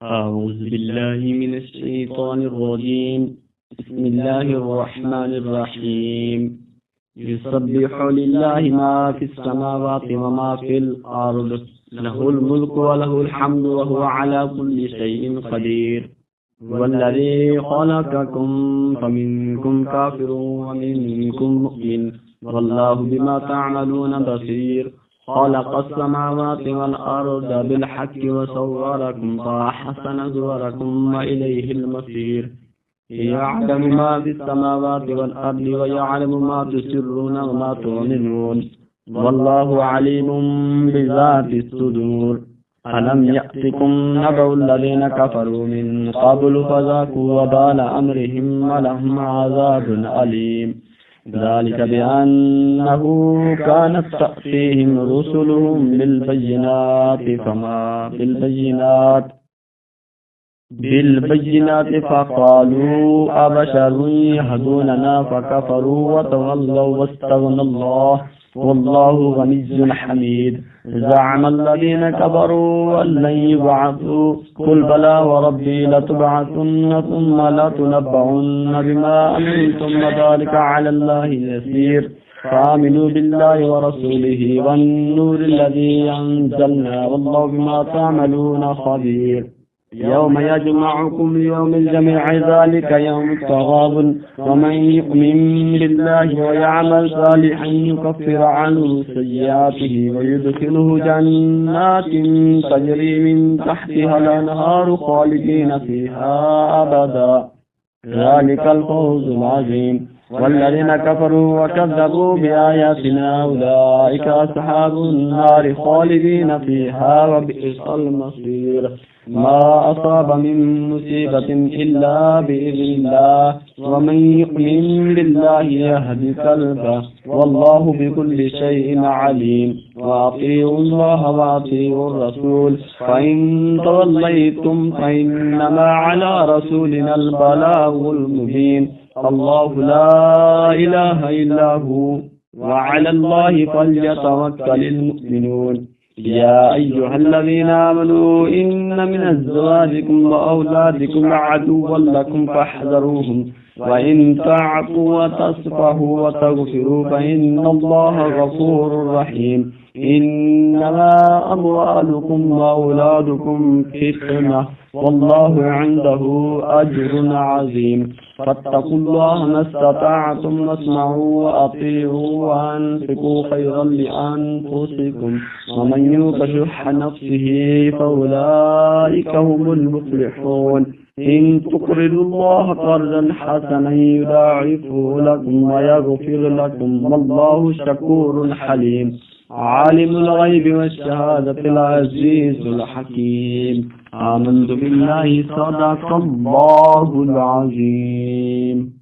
أعوذ بالله من الشيطان الرجيم. بسم الله الرحمن الرحيم. يسبح لله ما في السماوات وما في الأرض، له الملك وله الحمد وهو على كل شيء قدير. والذي خلقكم فمنكم كافر ومنكم مؤمن، والله بما تعملون بصير. خلق السماوات والأرض بالحق وصوركم فأحسن صوركم وإليه المصير. يعلم ما في السماوات والأرض ويعلم ما تسرون وما تعلنون، والله عليم بذات الصدور. ألم يأتكم نبأ الذين كفروا من قبل فذاقوا وبال أمرهم ولهم عذاب أليم. ذلك بأنه كانت تأتيهم رسلهم بالبينات فقالوا أبشر يهدوننا فكفروا وتولوا واستغنى الله والله غني حميد. زعم الذين كفروا أن لن يبعثوا، قل بلى وربي لتبعثن ثم لتنبؤن بما عملتم وذلك على الله يسير. فآمنوا بالله ورسوله والنور الذي أنزلنا والله بما تعملون خبير. يوم يجمعكم ليوم الجميع ذلك يوم التغابن. ومن يؤمن بالله ويعمل صالحا يكفر عنه سيئاته ويدخله جنات تجري من تحتها الأنهار خالدين فيها أبدا، ذلك الفوز العظيم. والذين كفروا وكذبوا بآياتنا أولئك أصحاب النار خالدين فيها وبئس المصير. ما أصاب من مصيبة إلا بإذن الله، ومن يؤمن بالله يهد قلبه والله بكل شيء عليم. وأطيعوا الله وأطيعوا الرسول، فإن توليتم فإنما على رسولنا البلاغ المبين. الله لا إله إلا هو وعلى الله فليتوكل المؤمنون. يا أيها الذين آمنوا إن من أزواجكم وأولادكم عدوا لكم فاحذروهم، وإن تعفوا وتصفحوا وتغفروا فإن الله غفور رحيم. إنما أموالكم وأولادكم فتنة والله عنده أجر عظيم. فاتقوا الله ما استطعتم واسمعوا وأطيعوا وأنفقوا خيرا لأنفسكم ومن يوق شح نفسه فأولئك هم المفلحون. إن تقرضوا الله قرضا حسنا يضاعفه لكم ويغفر لكم والله شكور حليم. عالم الغيب والشهادة العزيز الحكيم. آمنت بالله صدق الله العظيم.